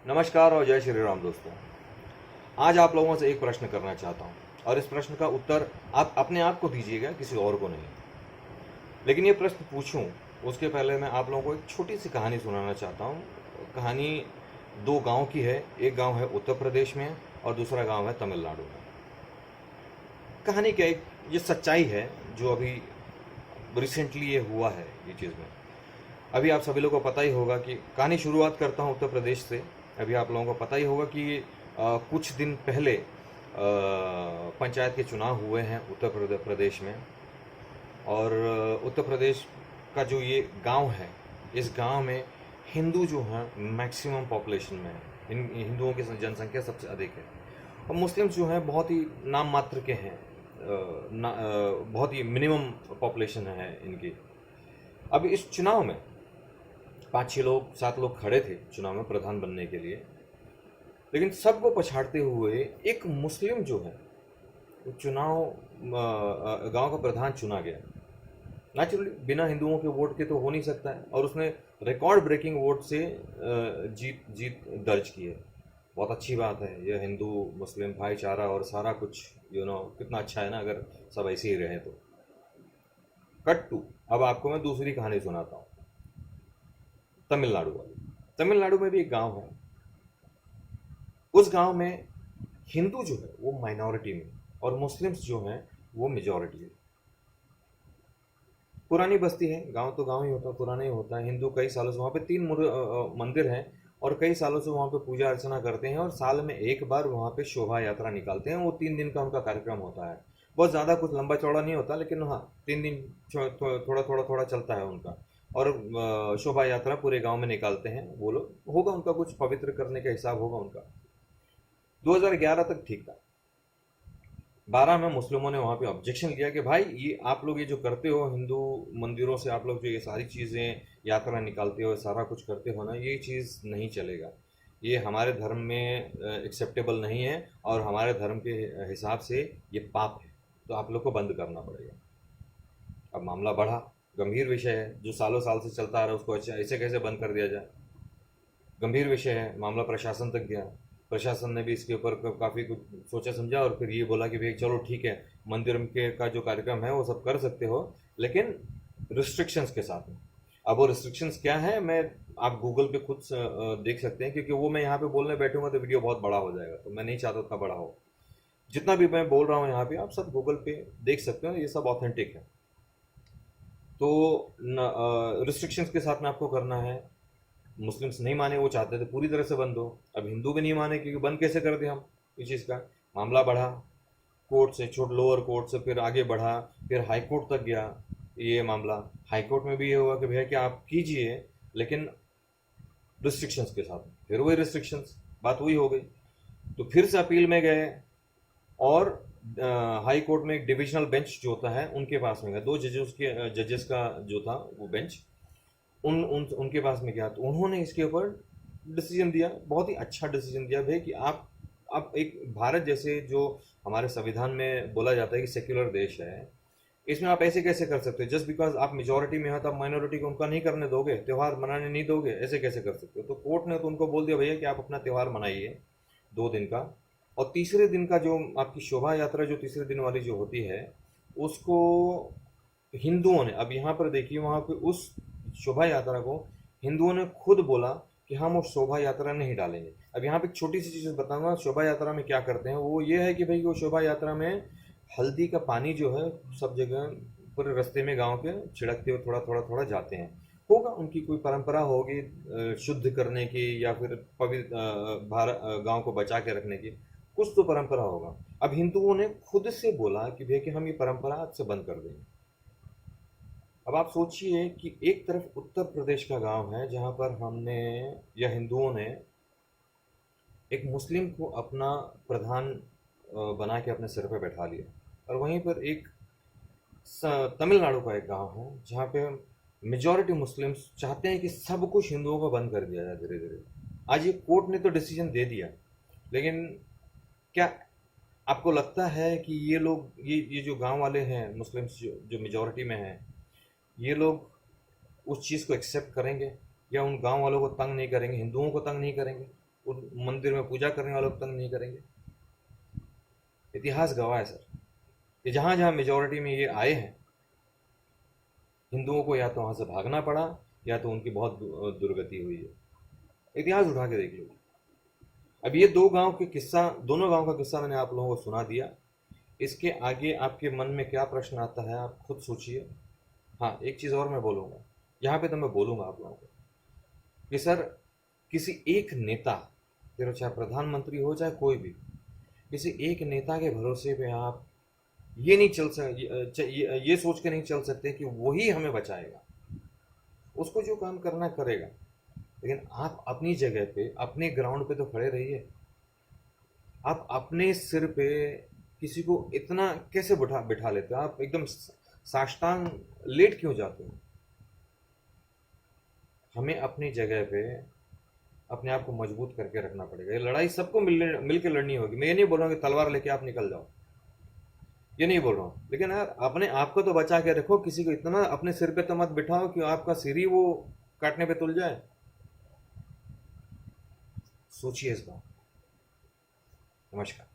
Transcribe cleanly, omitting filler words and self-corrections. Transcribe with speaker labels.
Speaker 1: नमस्कार और जय श्री राम दोस्तों। आज आप लोगों से एक प्रश्न करना चाहता हूँ और इस प्रश्न का उत्तर आप अपने आप को दीजिएगा, किसी और को नहीं। लेकिन ये प्रश्न पूछूं उसके पहले मैं आप लोगों को एक छोटी सी कहानी सुनाना चाहता हूँ। कहानी दो गांव की है। एक गांव है उत्तर प्रदेश में और दूसरा गांव है तमिलनाडु में। कहानी क्या, एक ये सच्चाई है जो अभी रिसेंटली ये हुआ है ये चीज़ में। अभी आप सभी लोगों को पता ही होगा कि कहानी शुरुआत करता हूँ उत्तर प्रदेश से। अभी आप लोगों को पता ही होगा कि कुछ दिन पहले पंचायत के चुनाव हुए हैं उत्तर प्रदेश में। और उत्तर प्रदेश का जो ये गांव है, इस गांव में हिंदू जो हैं मैक्सिमम पॉपुलेशन में है। इन हिंदुओं की जनसंख्या सबसे अधिक है और मुस्लिम्स जो हैं बहुत ही नाम मात्र के हैं। बहुत ही मिनिमम पॉपुलेशन है इनकी। अब इस चुनाव में 5-6 लोग 7 लोग खड़े थे चुनाव में प्रधान बनने के लिए, लेकिन सबको पछाड़ते हुए एक मुस्लिम जो है वो चुनाव गांव का प्रधान चुना गया। नेचुरली बिना हिंदुओं के वोट के तो हो नहीं सकता है और उसने रिकॉर्ड ब्रेकिंग वोट से जीत दर्ज की है। बहुत अच्छी बात है। यह हिंदू मुस्लिम भाईचारा और सारा कुछ कितना अच्छा है ना, अगर सब ऐसे ही रहे तो। कट टू, अब आपको मैं दूसरी कहानी सुनाता हूँ तमिलनाडु वाली। तमिलनाडु में भी एक गांव है। उस गांव में हिंदू जो है वो माइनॉरिटी में और मुस्लिम्स जो हैं वो मेजॉरिटी है। पुरानी बस्ती है, गांव तो गांव ही होता है, पुराना ही होता है। हिंदू कई सालों से वहाँ पे 3 मंदिर हैं और कई सालों से वहाँ पे पूजा अर्चना करते हैं और साल में एक बार वहाँ पे शोभा यात्रा निकालते हैं। वो 3 दिन का उनका कार्यक्रम होता है। बहुत ज़्यादा कुछ लंबा चौड़ा नहीं होता, लेकिन हाँ 3 दिन थोड़ा थोड़ा थोड़ा चलता है उनका। और शोभा यात्रा पूरे गांव में निकालते हैं वो लोग। होगा उनका कुछ पवित्र करने का हिसाब होगा उनका। 2011 तक ठीक था। 12 में मुस्लिमों ने वहाँ पे ऑब्जेक्शन किया कि भाई ये आप लोग ये जो करते हो, हिंदू मंदिरों से आप लोग जो ये सारी चीज़ें यात्रा निकालते हो, सारा कुछ करते हो ना, ये चीज़ नहीं चलेगा। ये हमारे धर्म में एक्सेप्टेबल नहीं है और हमारे धर्म के हिसाब से ये पाप है, तो आप लोग को बंद करना पड़ेगा। अब मामला बढ़ा, गंभीर विषय है जो सालों साल से चलता आ रहा है, उसको अच्छा ऐसे कैसे बंद कर दिया जाए। गंभीर विषय है, मामला प्रशासन तक गया। प्रशासन ने भी इसके ऊपर काफ़ी कुछ सोचा समझा और फिर ये बोला कि भाई चलो ठीक है, मंदिर के का जो कार्यक्रम है वो सब कर सकते हो, लेकिन रिस्ट्रिक्शंस के साथ में। अब वो रिस्ट्रिक्शंस क्या है, मैं आप गूगल पे खुद देख सकते हैं, क्योंकि वो मैं यहाँ पे बोलने बैठूंगा तो वीडियो बहुत बड़ा हो जाएगा, तो मैं नहीं चाहता उतना बड़ा हो। जितना भी मैं बोल रहा हूँ यहाँ पे आप सब गूगल पे देख सकते हो, ये सब ऑथेंटिक है। तो रिस्ट्रिक्शंस के साथ में आपको करना है। मुस्लिम्स नहीं माने, वो चाहते थे पूरी तरह से बंद हो। अब हिंदू भी नहीं माने, क्योंकि बंद कैसे कर दें हम इस चीज़ का। मामला बढ़ा, कोर्ट से छोट लोअर कोर्ट से फिर आगे बढ़ा, फिर हाई कोर्ट तक गया ये मामला। हाई कोर्ट में भी ये हुआ कि भैया कि आप कीजिए, लेकिन रिस्ट्रिक्शंस के साथ। फिर वही रिस्ट्रिक्शंस, बात वही हो गई। तो फिर से अपील में गए और हाई कोर्ट में एक डिविजनल बेंच जो होता है उनके पास में गया। 2 जजेस का जो था वो बेंच, उनके पास में गया। तो उन्होंने इसके ऊपर डिसीजन दिया, बहुत ही अच्छा डिसीजन दिया भाई कि आप एक भारत जैसे जो हमारे संविधान में बोला जाता है कि सेक्युलर देश है, इसमें आप ऐसे कैसे कर सकते हो। जस्ट बिकॉज आप मेजोरिटी में हो तो आप माइनॉरिटी को उनका नहीं करने दोगे, त्यौहार मनाने नहीं दोगे, ऐसे कैसे कर सकते हो। तो कोर्ट ने तो उनको बोल दिया भैया कि आप अपना त्यौहार मनाइए 2 दिन का, और तीसरे दिन का जो आपकी शोभा यात्रा जो तीसरे दिन वाली जो होती है उसको हिंदुओं ने, अब यहाँ पर देखिए वहाँ पे उस शोभा यात्रा को हिंदुओं ने खुद बोला कि हम वो शोभा यात्रा नहीं डालेंगे। अब यहाँ पे एक छोटी सी चीज़ बताऊंगा, शोभा यात्रा में क्या करते हैं वो ये है कि भाई वो शोभा यात्रा में हल्दी का पानी जो है सब जगह पूरे रास्ते में गांव के छिड़कते हुए थोड़ा थोड़ा थोड़ा जाते हैं। होगा उनकी कोई परंपरा होगी शुद्ध करने की, या फिर पवित्र भारत गांव को बचा के रखने की, कुछ तो परंपरा होगा। अब हिंदुओं ने खुद से बोला कि भैया कि हम ये परंपरा आज से बंद कर देंगे। अब आप सोचिए कि एक तरफ उत्तर प्रदेश का गांव है जहां पर हमने या हिंदुओं ने एक मुस्लिम को अपना प्रधान बना के अपने सिर पे बैठा लिया, और वहीं पर एक तमिलनाडु का एक गांव है जहाँ पे मेजॉरिटी मुस्लिम्स चाहते हैं कि सब कुछ हिंदुओं को बंद कर दिया जाए धीरे धीरे। आज ये कोर्ट ने तो डिसीजन दे दिया, लेकिन क्या आपको लगता है कि ये लोग ये जो गांव वाले हैं मुस्लिम्स जो मेजॉरिटी में हैं, ये लोग उस चीज़ को एक्सेप्ट करेंगे या उन गांव वालों को तंग नहीं करेंगे, हिंदुओं को तंग नहीं करेंगे? उन मंदिर में पूजा करने वालों को तंग नहीं करेंगे। इतिहास गवाह है सर कि जहाँ जहाँ मेजोरिटी में ये आए हैं, हिंदुओं को या तो वहाँ से भागना पड़ा या तो उनकी बहुत दुर्गति हुई है। इतिहास उठा के देख लो। अब ये दोनों गांव का किस्सा मैंने आप लोगों को सुना दिया। इसके आगे आपके मन में क्या प्रश्न आता है आप खुद सोचिए। हाँ, एक चीज़ और मैं बोलूँगा, यहाँ पे तो मैं बोलूँगा आप लोगों को कि सर, किसी एक नेता, फिर चाहे प्रधानमंत्री हो चाहे कोई भी, किसी एक नेता के भरोसे पे आप ये नहीं ये सोच के नहीं चल सकते कि वही हमें बचाएगा। उसको जो काम करना करेगा, लेकिन आप अपनी जगह पे अपने ग्राउंड पे तो खड़े रहिए। आप अपने सिर पे किसी को इतना कैसे बिठा बिठा लेते हो? आप एकदम साष्टांग लेट क्यों जाते हो? हमें अपनी जगह पे अपने आप को मजबूत करके रखना पड़ेगा। ये लड़ाई सबको मिल के लड़नी होगी। मैं ये नहीं बोल रहा हूँ कि तलवार लेके आप निकल जाओ, ये नहीं बोल रहा हूँ, लेकिन यार अपने आप को तो बचा के रखो। किसी को इतना अपने सिर पे तो मत बिठाओ कि आपका सिर ही वो काटने पे तुल जाए। सोचिए इस बात। नमस्कार।